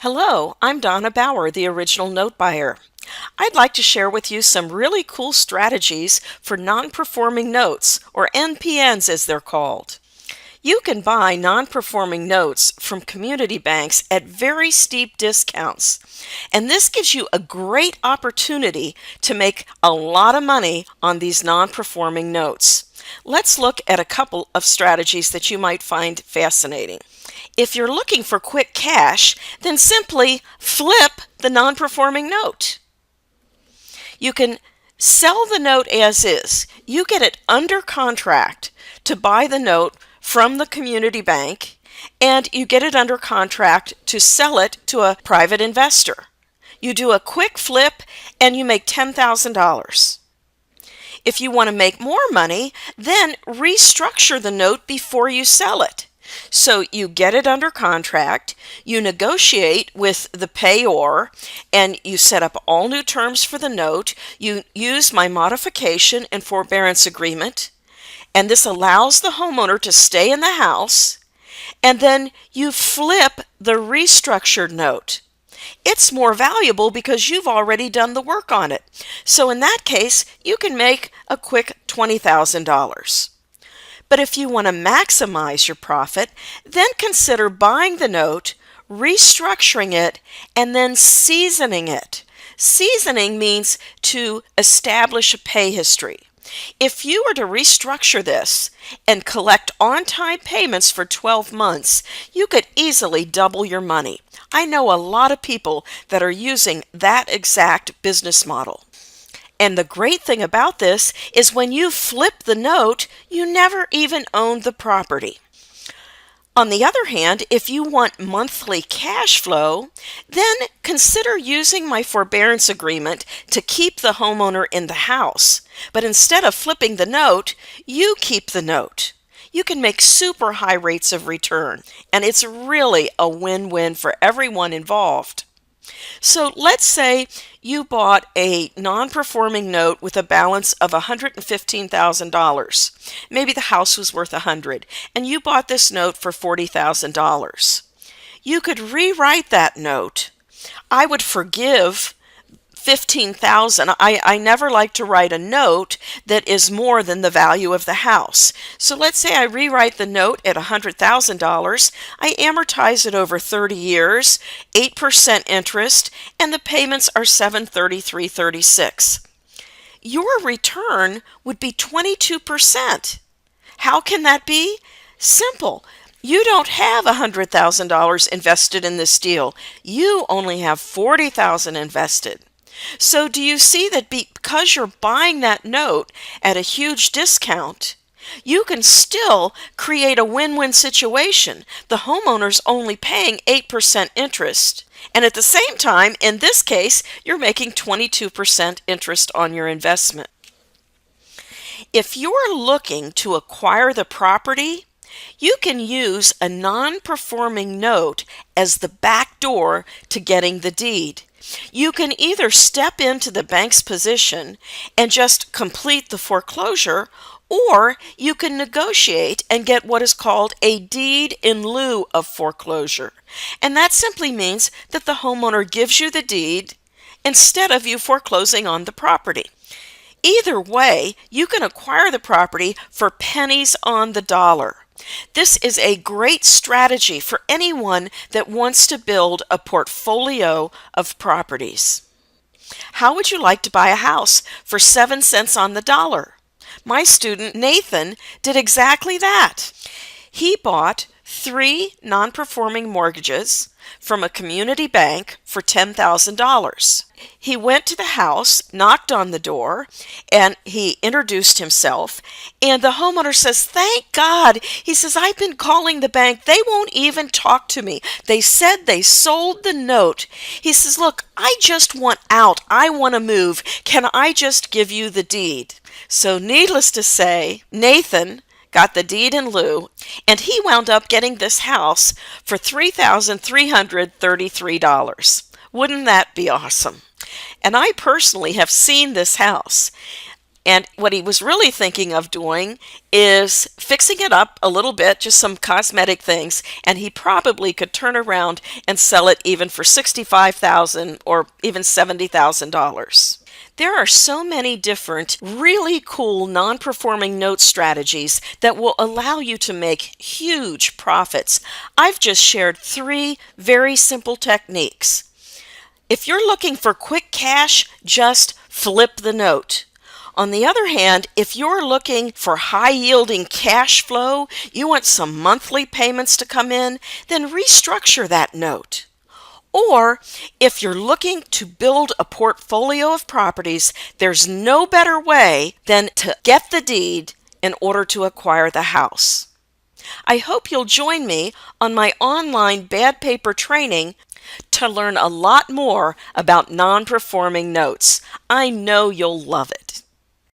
Hello, I'm Donna Bauer, the original note buyer. I'd like to share with you some really cool strategies for non-performing notes, or NPNs as they're called. You can buy non-performing notes from community banks at very steep discounts, and this gives you a great opportunity to make a lot of money on these non-performing notes. Let's look at a couple of strategies that you might find fascinating. If you're looking for quick cash, then simply flip the non-performing note. You can sell the note as is. You get it under contract to buy the note from the community bank, and you get it under contract to sell it to a private investor. You do a quick flip and you make $10,000. If you want to make more money, then restructure the note before you sell it. So you get it under contract, you negotiate with the payor, and you set up all new terms for the note. You use my modification and forbearance agreement, and this allows the homeowner to stay in the house, and then you flip the restructured note. It's more valuable because you've already done the work on it. So in that case, you can make a quick $20,000. But if you want to maximize your profit, then consider buying the note, restructuring it, and then seasoning it. Seasoning means to establish a pay history. If you were to restructure this and collect on-time payments for 12 months, you could easily double your money. I know a lot of people that are using that exact business model. And the great thing about this is when you flip the note, you never even own the property. On the other hand, if you want monthly cash flow, then consider using my forbearance agreement to keep the homeowner in the house. But instead of flipping the note, you keep the note. You can make super high rates of return, and it's really a win-win for everyone involved. So let's say you bought a non-performing note with a balance of $115,000. Maybe the house was worth $100,000, and you bought this note for $40,000. You could rewrite that note. I would forgive $15,000. I never like to write a note that is more than the value of the house. So let's say I rewrite the note at $100,000. I amortize it over 30 years, 8% interest, and the payments are $733.36. Your return would be 22%. How can that be? Simple. You don't have $100,000 invested in this deal. You only have $40,000 invested. So do you see that because you're buying that note at a huge discount, you can still create a win-win situation? The homeowner's only paying 8% interest, and at the same time, in this case, you're making 22% interest on your investment. If you're looking to acquire the property, you can use a non-performing note as the back door to getting the deed. You can either step into the bank's position and just complete the foreclosure, or you can negotiate and get what is called a deed in lieu of foreclosure. And that simply means that the homeowner gives you the deed instead of you foreclosing on the property. Either way, you can acquire the property for pennies on the dollar. This is a great strategy for anyone that wants to build a portfolio of properties. How would you like to buy a house for 7 cents on the dollar? My student Nathan did exactly that. He bought 3 non-performing mortgages from a community bank for $10,000. He went to the house, knocked on the door, and he introduced himself, and the homeowner says, "Thank God." He says, "I've been calling the bank. They won't even talk to me. They said they sold the note." He says, "Look, I just want out. I want to move. Can I just give you the deed?" So needless to say, Nathan got the deed in lieu, and he wound up getting this house for $3,333. Wouldn't that be awesome? And I personally have seen this house. And what he was really thinking of doing is fixing it up a little bit, just some cosmetic things, and he probably could turn around and sell it even for $65,000 or even $70,000. There are so many different, really cool non-performing note strategies that will allow you to make huge profits. I've just shared 3 very simple techniques. If you're looking for quick cash, just flip the note. On the other hand, if you're looking for high-yielding cash flow, you want some monthly payments to come in, then restructure that note. Or if you're looking to build a portfolio of properties, there's no better way than to get the deed in order to acquire the house. I hope you'll join me on my online bad paper training to learn a lot more about non-performing notes. I know you'll love it.